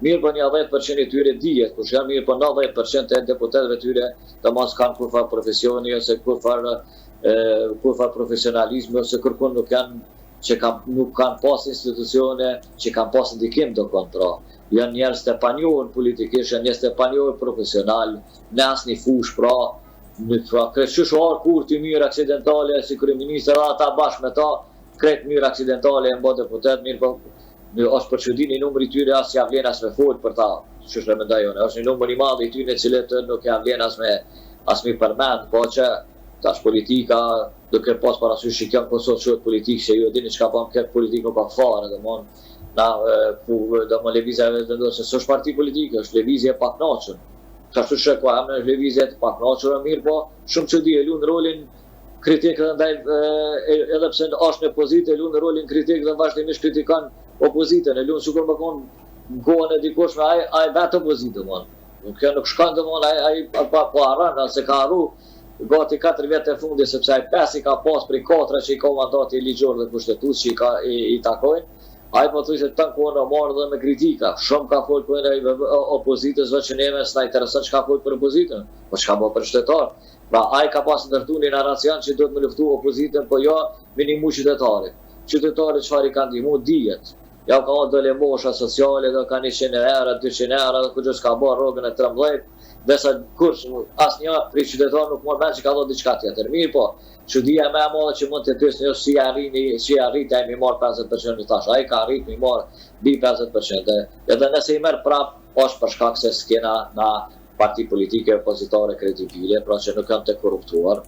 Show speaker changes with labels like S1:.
S1: mirë për 10% i tyre dijet, kur janë mirë për 90% e deputetëve tyre të mos kanë kurfar profesioni ose kurfar profesionalizmi ose kërkun nuk kanë pas institucione që kanë pas ndikim do kontra. Janë njerëz të panjohur politikisht, janë njerëz të panjohur profesional, në asnjë fushë, pra kreshtuar kur të mirë aksidentale si kryeministër ata bashkë me ta, krejt mirë aksidentale e mbo deputet, mirë po është për çuditje numri i tyre as ja vlen as me fol për ta, ç'është me mendoj unë, është një numër i madh i tyre të cilët nuk ja vlen as me përmend, po që tash politika duke pas parasysh që kjo Kosovë çuhet politikë, se ju e dini çka bën këtë politikë nuk ka fare, domthonë na do lëvizja vendosë s'është parti politike, është lëvizje pa kënaqur. Kështu që ku në lëvizje të pa kënaqur mirë, po shumë çudi e lund rolin kritik ndaj edhe pse është në pozitë, lund rolin kritik dhe vazhdimisht kritikon opozitën, e lund sikur më kon kohën e dikush me ai vetë opozitë, domthonë. Kjo nuk shkon domthonë ai po harron se ka harru gati 4 vjet e fundit sepse ai 5 i ka pas prej 4 që i ka mandati ligjor dhe kushtetues që i takojnë. Ai po thosë se tan kohën e marrë dhe me kritika. Shumë ka folur për opozitës, që neve s'na intereson çka fol për opozitën, po çka bë për shtetar. Pra ai ka pas ndërtuar një narracion që duhet me luftu opozitën, po jo minimu qytetarit. Qytetarit çfarë i kanë ndihmu dihet. Ja ka dole mosha sociale, do kanë 100 euro, 200 euro, kudo s'ka bë rrogën e 13, desa kurs asnjë prej qytetarëve nuk mund që ka dhënë diçka tjetër. Mirë po, çudia më e madhe që mund të pyesni është si arrit ai mi marr 50% tash. Ai ka arrit mi marr mbi 50%. Edhe nëse i merr prap, është për shkak se s'kena na parti politike opozitare kredibile, pra që nuk kanë të korruptuar.